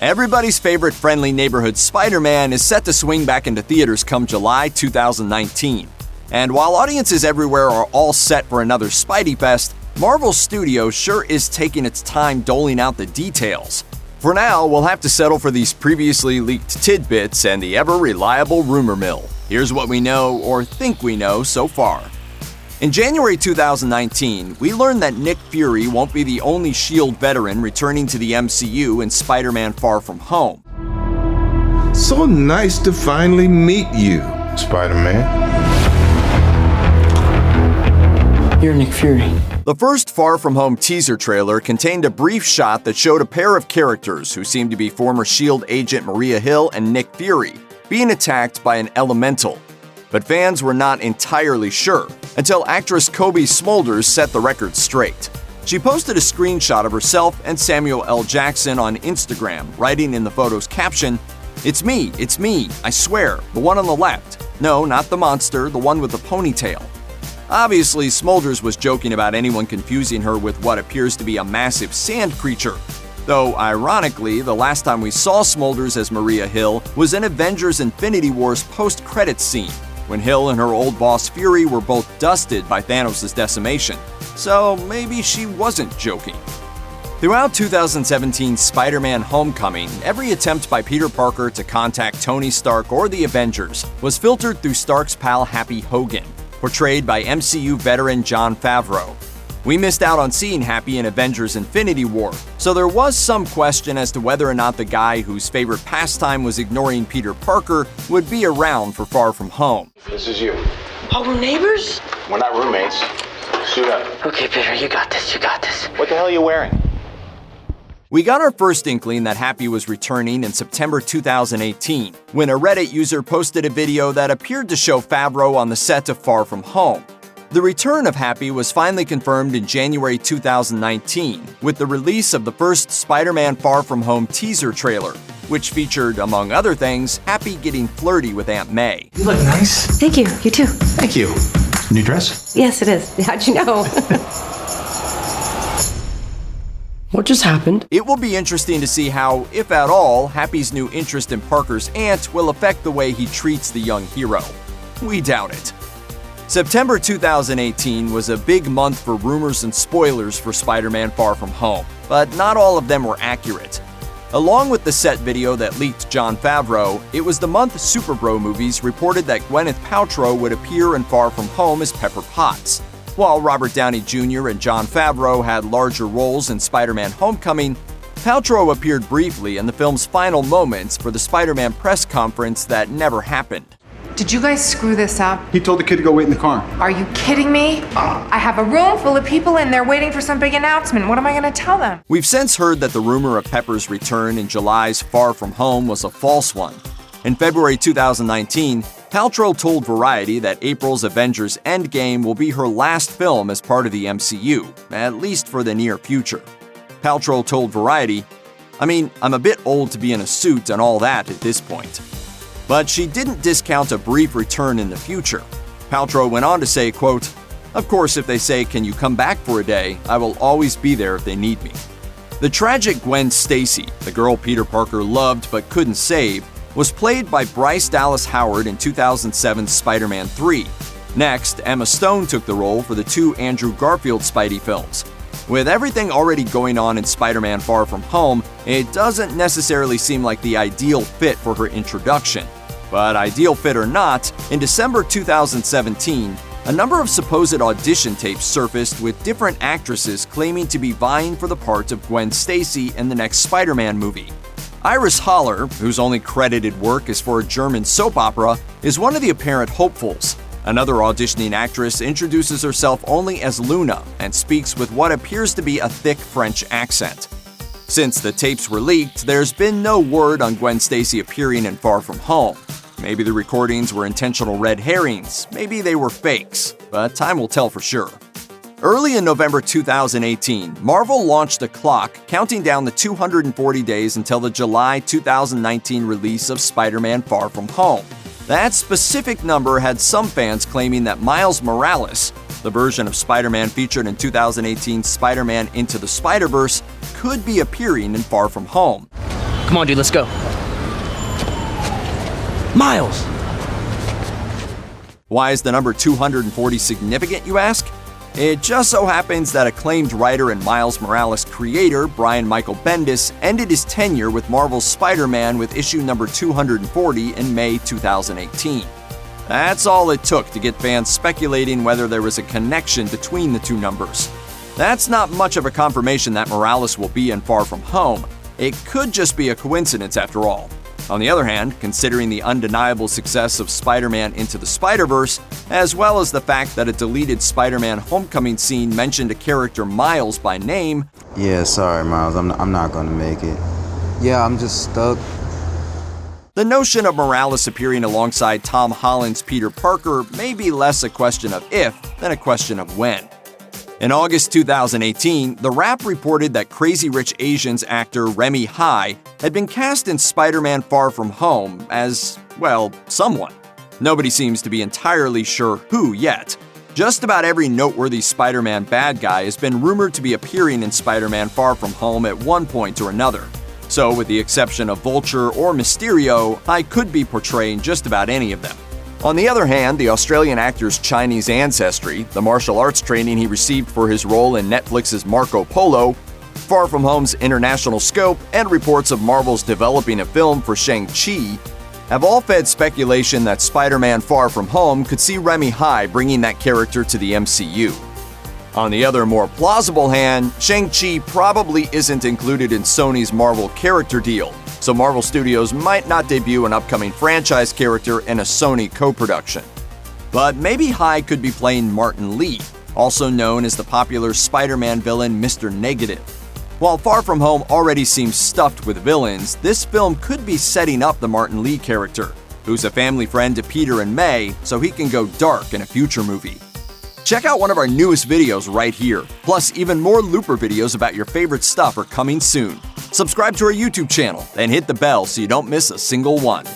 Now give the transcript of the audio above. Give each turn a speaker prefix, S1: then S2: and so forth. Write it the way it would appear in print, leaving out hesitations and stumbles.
S1: Everybody's favorite friendly neighborhood Spider-Man is set to swing back into theaters come July 2019. And while audiences everywhere are all set for another Spidey Fest, Marvel Studios sure is taking its time doling out the details. For now, we'll have to settle for these previously leaked tidbits and the ever-reliable rumor mill. Here's what we know, or think we know, so far. In January 2019, we learned that Nick Fury won't be the only S.H.I.E.L.D. veteran returning to the MCU in Spider-Man Far From Home.
S2: So nice to finally meet you, Spider-Man.
S3: You're Nick Fury.
S1: The first Far From Home teaser trailer contained a brief shot that showed a pair of characters who seemed to be former S.H.I.E.L.D. agent Maria Hill and Nick Fury being attacked by an elemental. But fans were not entirely sure until actress Kobe Smulders set the record straight. She posted a screenshot of herself and Samuel L. Jackson on Instagram, writing in the photo's caption, it's me, I swear, the one on the left. No, not the monster, the one with the ponytail." Obviously, Smulders was joking about anyone confusing her with what appears to be a massive sand creature. Though, ironically, the last time we saw Smulders as Maria Hill was in Avengers Infinity War's post-credits scene, when Hill and her old boss Fury were both dusted by Thanos' decimation. So maybe she wasn't joking. Throughout 2017's Spider-Man Homecoming, every attempt by Peter Parker to contact Tony Stark or the Avengers was filtered through Stark's pal Happy Hogan, portrayed by MCU veteran Jon Favreau. We missed out on seeing Happy in Avengers Infinity War, so there was some question as to whether or not the guy whose favorite pastime was ignoring Peter Parker would be around for Far From Home.
S4: This is you.
S3: Oh, we're neighbors?
S4: We're not roommates. Suit up.
S3: Okay, Peter, you got this.
S4: What the hell are you wearing?
S1: We got our first inkling that Happy was returning in September 2018, when a Reddit user posted a video that appeared to show Favreau on the set of Far From Home. The return of Happy was finally confirmed in January 2019 with the release of the first Spider-Man Far From Home teaser trailer, which featured, among other things, Happy getting flirty with Aunt May.
S5: You look nice.
S6: Thank you. You too.
S5: Thank you. New dress?
S6: Yes, it is. How'd you know?
S3: What just happened?
S1: It will be interesting to see how, if at all, Happy's new interest in Parker's aunt will affect the way he treats the young hero. We doubt it. September 2018 was a big month for rumors and spoilers for Spider-Man Far From Home, but not all of them were accurate. Along with the set video that leaked Jon Favreau, it was the month Super Bro Movies reported that Gwyneth Paltrow would appear in Far From Home as Pepper Potts. While Robert Downey Jr. and Jon Favreau had larger roles in Spider-Man Homecoming, Paltrow appeared briefly in the film's final moments for the Spider-Man press conference that never happened.
S7: Did you guys screw this up?
S8: He told the kid to go wait in the car.
S7: Are you kidding me? I have a room full of people in there waiting for some big announcement. What am I gonna tell them?
S1: We've since heard that the rumor of Pepper's return in July's Far From Home was a false one. In February 2019, Paltrow told Variety that April's Avengers Endgame will be her last film as part of the MCU, at least for the near future. Paltrow told Variety, I'm a bit old to be in a suit and all that at this point. But she didn't discount a brief return in the future. Paltrow went on to say, quote, "Of course, if they say, 'Can you come back for a day?' I will always be there if they need me." The tragic Gwen Stacy, the girl Peter Parker loved but couldn't save, was played by Bryce Dallas Howard in 2007's Spider-Man 3. Next, Emma Stone took the role for the two Andrew Garfield Spidey films. With everything already going on in Spider-Man Far From Home, it doesn't necessarily seem like the ideal fit for her introduction. But ideal fit or not, in December 2017, a number of supposed audition tapes surfaced with different actresses claiming to be vying for the part of Gwen Stacy in the next Spider-Man movie. Iris Haller, whose only credited work is for a German soap opera, is one of the apparent hopefuls. Another auditioning actress introduces herself only as Luna and speaks with what appears to be a thick French accent. Since the tapes were leaked, there's been no word on Gwen Stacy appearing in Far From Home. Maybe the recordings were intentional red herrings, maybe they were fakes, but time will tell for sure. Early in November 2018, Marvel launched a clock counting down the 240 days until the July 2019 release of Spider-Man Far From Home. That specific number had some fans claiming that Miles Morales, the version of Spider-Man featured in 2018's Spider-Man Into the Spider-Verse, could be appearing in Far From Home.
S3: Come on, dude, let's go. Miles!
S1: Why is the number 240 significant, you ask? It just so happens that acclaimed writer and Miles Morales creator Brian Michael Bendis ended his tenure with Marvel's Spider-Man with issue number 240 in May 2018. That's all it took to get fans speculating whether there was a connection between the two numbers. That's not much of a confirmation that Morales will be in Far From Home. It could just be a coincidence after all. On the other hand, considering the undeniable success of Spider-Man Into the Spider-Verse, as well as the fact that a deleted Spider-Man Homecoming scene mentioned a character Miles by name,
S8: Yeah, sorry, Miles, I'm not gonna make it. Yeah, I'm just stuck.
S1: the notion of Morales appearing alongside Tom Holland's Peter Parker may be less a question of if than a question of when. In August 2018, The Wrap reported that Crazy Rich Asians actor Remy Hai had been cast in Spider-Man Far From Home as, well, someone. Nobody seems to be entirely sure who yet. Just about every noteworthy Spider-Man bad guy has been rumored to be appearing in Spider-Man Far From Home at one point or another. So, with the exception of Vulture or Mysterio, Hai could be portraying just about any of them. On the other hand, the Australian actor's Chinese ancestry, the martial arts training he received for his role in Netflix's Marco Polo, Far From Home's international scope, and reports of Marvel's developing a film for Shang-Chi have all fed speculation that Spider-Man Far From Home could see Remy Hai bringing that character to the MCU. On the other, more plausible hand, Shang-Chi probably isn't included in Sony's Marvel character deal, so Marvel Studios might not debut an upcoming franchise character in a Sony co-production. But maybe Hai could be playing Martin Lee, also known as the popular Spider-Man villain Mr. Negative. While Far From Home already seems stuffed with villains, this film could be setting up the Martin Lee character, who's a family friend to Peter and May, so he can go dark in a future movie. Check out one of our newest videos right here. Plus, even more Looper videos about your favorite stuff are coming soon. Subscribe to our YouTube channel and hit the bell so you don't miss a single one.